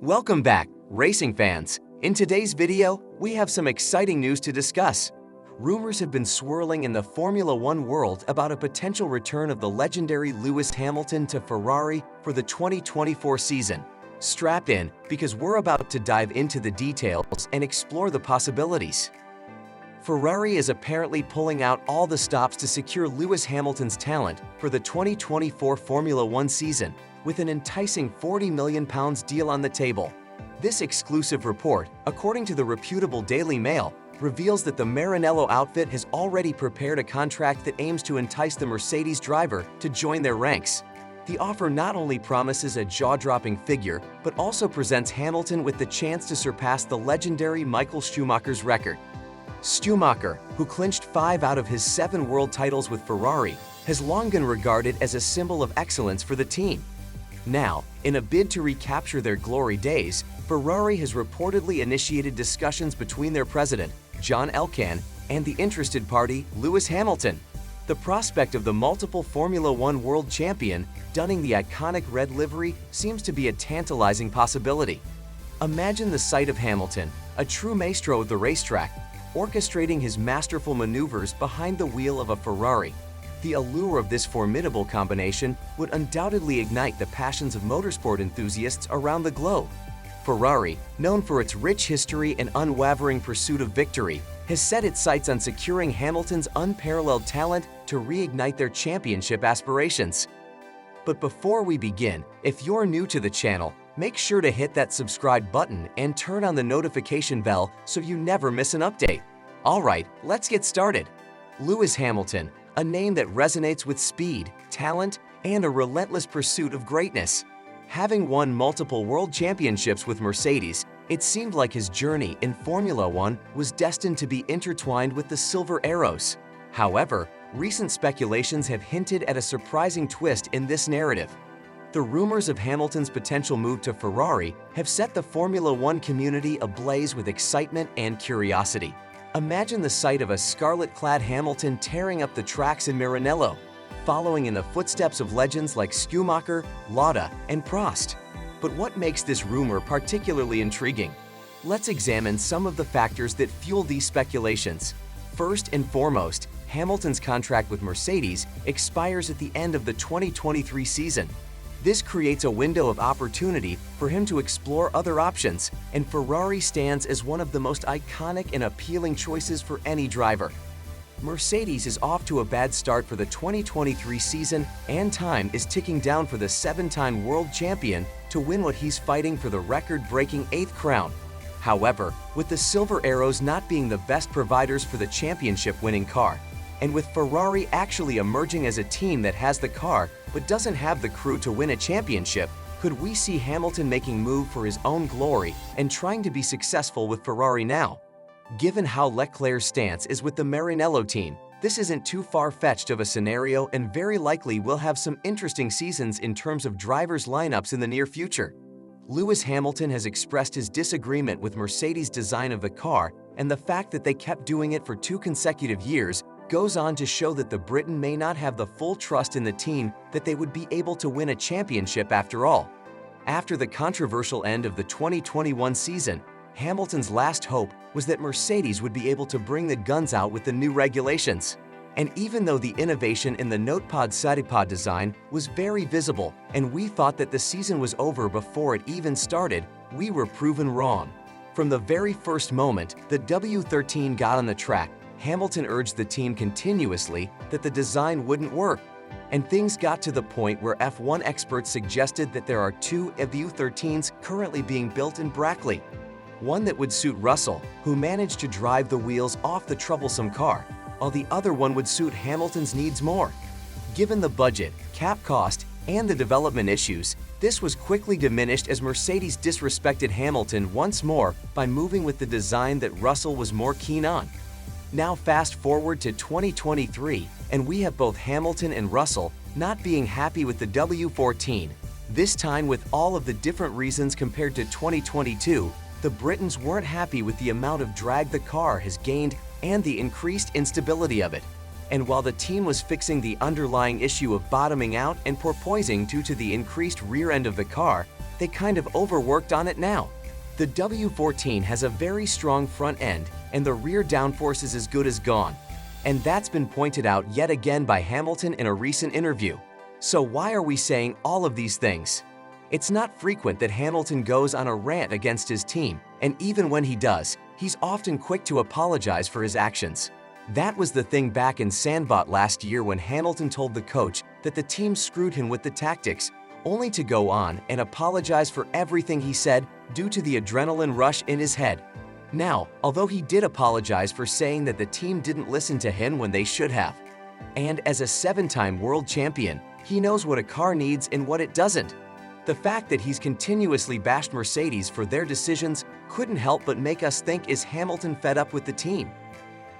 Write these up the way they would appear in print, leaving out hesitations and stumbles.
Welcome back, racing fans. In today's video, we have some exciting news to discuss. Rumors have been swirling in the Formula One world about a potential return of the legendary Lewis Hamilton to Ferrari for the 2024 season. Strap in, because we're about to dive into the details and explore the possibilities. Ferrari is apparently pulling out all the stops to secure Lewis Hamilton's talent for the 2024 Formula One season, with an enticing £40 million deal on the table. This exclusive report, according to the reputable Daily Mail, reveals that the Maranello outfit has already prepared a contract that aims to entice the Mercedes driver to join their ranks. The offer not only promises a jaw-dropping figure, but also presents Hamilton with the chance to surpass the legendary Michael Schumacher's record. Schumacher, who clinched 5 out of his 7 world titles with Ferrari, has long been regarded as a symbol of excellence for the team. Now, in a bid to recapture their glory days, Ferrari has reportedly initiated discussions between their president, John Elkann, and the interested party, Lewis Hamilton. The prospect of the multiple Formula One world champion donning the iconic red livery seems to be a tantalizing possibility. Imagine the sight of Hamilton, a true maestro of the racetrack, orchestrating his masterful maneuvers behind the wheel of a Ferrari. The allure of this formidable combination would undoubtedly ignite the passions of motorsport enthusiasts around the globe. Ferrari, known for its rich history and unwavering pursuit of victory, has set its sights on securing Hamilton's unparalleled talent to reignite their championship aspirations. But before we begin, if you're new to the channel, make sure to hit that subscribe button and turn on the notification bell so you never miss an update. Alright, let's get started. Lewis Hamilton, a name that resonates with speed, talent, and a relentless pursuit of greatness. Having won multiple world championships with Mercedes, it seemed like his journey in Formula One was destined to be intertwined with the Silver Arrows. However, recent speculations have hinted at a surprising twist in this narrative. The rumors of Hamilton's potential move to Ferrari have set the Formula One community ablaze with excitement and curiosity. Imagine the sight of a scarlet-clad Hamilton tearing up the tracks in Maranello, following in the footsteps of legends like Schumacher, Lauda, and Prost. But what makes this rumor particularly intriguing? Let's examine some of the factors that fuel these speculations. First and foremost, Hamilton's contract with Mercedes expires at the end of the 2023 season. This creates a window of opportunity for him to explore other options, and Ferrari stands as one of the most iconic and appealing choices for any driver. Mercedes is off to a bad start for the 2023 season, and time is ticking down for the 7-time world champion to win what he's fighting for, the record-breaking 8th crown. However, with the Silver Arrows not being the best providers for the championship-winning car, and with Ferrari actually emerging as a team that has the car but doesn't have the crew to win a championship, could we see Hamilton making move for his own glory and trying to be successful with Ferrari now? Given how Leclerc's stance is with the Maranello team, this isn't too far-fetched of a scenario, and very likely will have some interesting seasons in terms of drivers' lineups in the near future. Lewis Hamilton has expressed his disagreement with Mercedes' design of the car, and the fact that they kept doing it for 2 consecutive years goes on to show that the Briton may not have the full trust in the team that they would be able to win a championship after all. After the controversial end of the 2021 season, Hamilton's last hope was that Mercedes would be able to bring the guns out with the new regulations. And even though the innovation in the Notepod-Sidepod design was very visible, and we thought that the season was over before it even started, we were proven wrong. From the very first moment the W13 got on the track, Hamilton urged the team continuously that the design wouldn't work. And things got to the point where F1 experts suggested that there are 2 W13s currently being built in Brackley. One that would suit Russell, who managed to drive the wheels off the troublesome car, while the other one would suit Hamilton's needs more. Given the budget, cap cost, and the development issues, this was quickly diminished as Mercedes disrespected Hamilton once more by moving with the design that Russell was more keen on. Now fast forward to 2023, and we have both Hamilton and Russell not being happy with the W14. This time, with all of the different reasons compared to 2022, the Britons weren't happy with the amount of drag the car has gained and the increased instability of it. And while the team was fixing the underlying issue of bottoming out and porpoising due to the increased rear end of the car, they kind of overworked on it now. The W14 has a very strong front end and the rear downforce is as good as gone. And that's been pointed out yet again by Hamilton in a recent interview. So why are we saying all of these things? It's not frequent that Hamilton goes on a rant against his team, and even when he does, he's often quick to apologize for his actions. That was the thing back in Sandbot last year when Hamilton told the coach that the team screwed him with the tactics, only to go on and apologize for everything he said due to the adrenaline rush in his head. Now, although he did apologize for saying that the team didn't listen to him when they should have. And as a 7-time world champion, he knows what a car needs and what it doesn't. The fact that he's continuously bashed Mercedes for their decisions couldn't help but make us think, is Hamilton fed up with the team?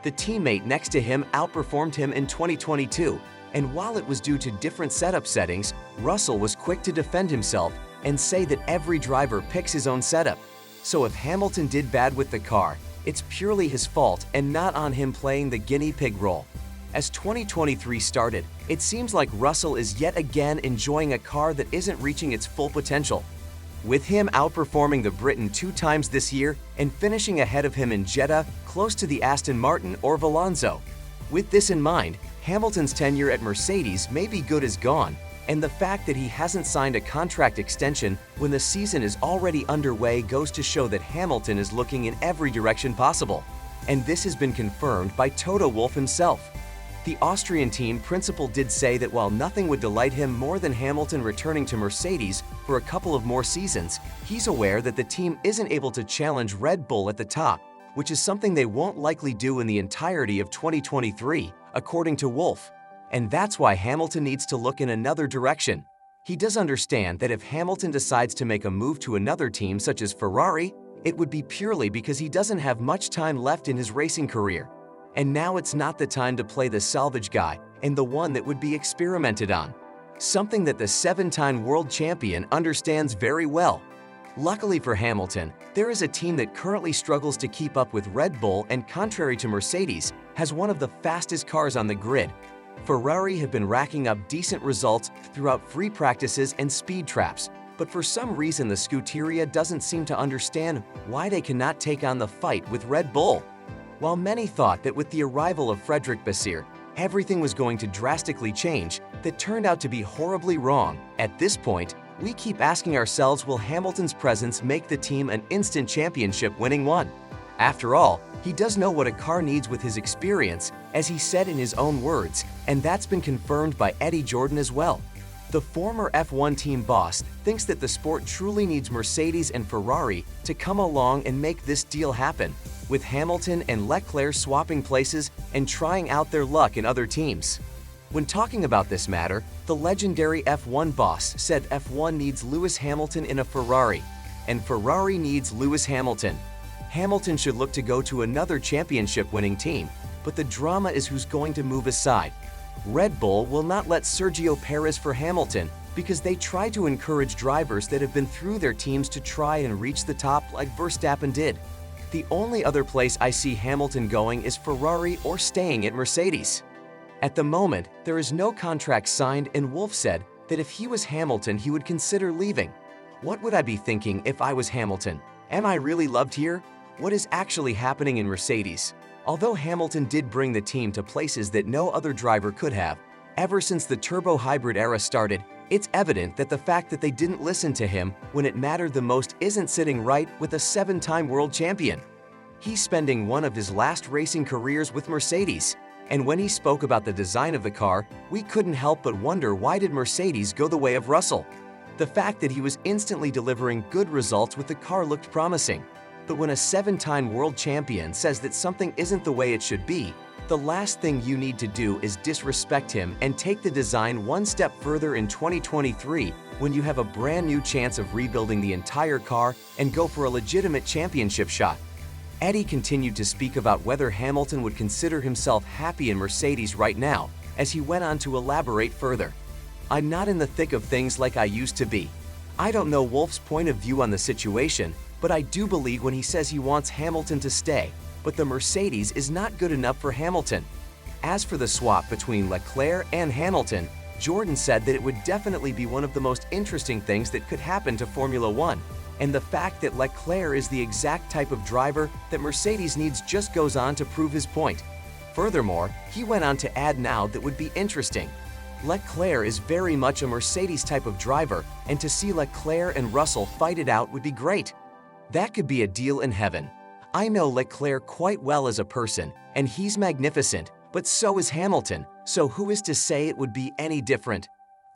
The teammate next to him outperformed him in 2022, and while it was due to different setup settings, Russell was quick to defend himself and say that every driver picks his own setup. So if Hamilton did bad with the car, it's purely his fault and not on him playing the guinea pig role. As 2023 started, it seems like Russell is yet again enjoying a car that isn't reaching its full potential. With him outperforming the Briton 2 times this year and finishing ahead of him in Jeddah, close to the Aston Martin or Alonso. With this in mind, Hamilton's tenure at Mercedes may be good as gone, and the fact that he hasn't signed a contract extension when the season is already underway goes to show that Hamilton is looking in every direction possible. And this has been confirmed by Toto Wolff himself. The Austrian team principal did say that while nothing would delight him more than Hamilton returning to Mercedes for a couple of more seasons, he's aware that the team isn't able to challenge Red Bull at the top, which is something they won't likely do in the entirety of 2023, according to Wolff. And that's why Hamilton needs to look in another direction. He does understand that if Hamilton decides to make a move to another team such as Ferrari, it would be purely because he doesn't have much time left in his racing career. And now it's not the time to play the salvage guy and the one that would be experimented on. Something that the 7-time world champion understands very well. Luckily for Hamilton, there is a team that currently struggles to keep up with Red Bull and, contrary to Mercedes, has one of the fastest cars on the grid. Ferrari have been racking up decent results throughout free practices and speed traps, but for some reason the Scuderia doesn't seem to understand why they cannot take on the fight with Red Bull. While many thought that with the arrival of Frédéric Vasseur, everything was going to drastically change, that turned out to be horribly wrong. At this point, we keep asking ourselves, will Hamilton's presence make the team an instant championship-winning one? After all, he does know what a car needs with his experience, as he said in his own words, and that's been confirmed by Eddie Jordan as well. The former F1 team boss thinks that the sport truly needs Mercedes and Ferrari to come along and make this deal happen, with Hamilton and Leclerc swapping places and trying out their luck in other teams. When talking about this matter, the legendary F1 boss said F1 needs Lewis Hamilton in a Ferrari, and Ferrari needs Lewis Hamilton. Hamilton should look to go to another championship-winning team, but the drama is who's going to move aside. Red Bull will not let Sergio Perez for Hamilton because they try to encourage drivers that have been through their teams to try and reach the top like Verstappen did. The only other place I see Hamilton going is Ferrari or staying at Mercedes. At the moment, there is no contract signed, and Wolff said that if he was Hamilton, he would consider leaving. What would I be thinking if I was Hamilton? Am I really loved here? What is actually happening in Mercedes? Although Hamilton did bring the team to places that no other driver could have, ever since the turbo hybrid era started, it's evident that the fact that they didn't listen to him when it mattered the most isn't sitting right with a 7-time world champion. He's spending one of his last racing careers with Mercedes, and when he spoke about the design of the car, we couldn't help but wonder, why did Mercedes go the way of Russell? The fact that he was instantly delivering good results with the car looked promising. But when a 7-time world champion says that something isn't the way it should be, the last thing you need to do is disrespect him and take the design one step further in 2023, when you have a brand new chance of rebuilding the entire car and go for a legitimate championship shot. Eddie continued to speak about whether Hamilton would consider himself happy in Mercedes right now, as he went on to elaborate further. "I'm not in the thick of things like I used to be. I don't know Wolff's point of view on the situation, but I do believe when he says he wants Hamilton to stay, but the Mercedes is not good enough for Hamilton. As for the swap between Leclerc and Hamilton, Jordan said that it would definitely be one of the most interesting things that could happen to Formula One, and the fact that Leclerc is the exact type of driver that Mercedes needs just goes on to prove his point. Furthermore, he went on to add now that would be interesting. Leclerc is very much a Mercedes type of driver, and to see Leclerc and Russell fight it out would be great. That could be a deal in heaven. I know Leclerc quite well as a person, and he's magnificent, but so is Hamilton, so who is to say it would be any different?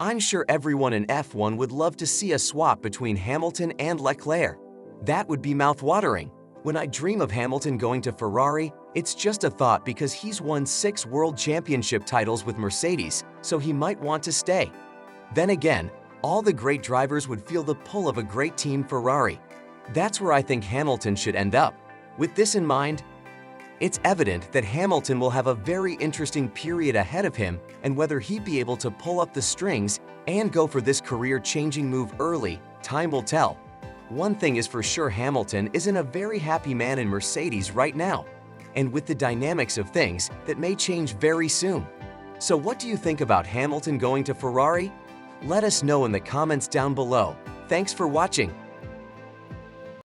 I'm sure everyone in F1 would love to see a swap between Hamilton and Leclerc. That would be mouth-watering. When I dream of Hamilton going to Ferrari, it's just a thought because he's won 6 World Championship titles with Mercedes, so he might want to stay. Then again, all the great drivers would feel the pull of a great team Ferrari. That's where I think Hamilton should end up. With this in mind, it's evident that Hamilton will have a very interesting period ahead of him, and whether he'd be able to pull up the strings and go for this career-changing move early, time will tell. One thing is for sure, Hamilton isn't a very happy man in Mercedes right now, and with the dynamics of things, that may change very soon. So what do you think about Hamilton going to Ferrari? Let us know in the comments down below. Thanks for watching.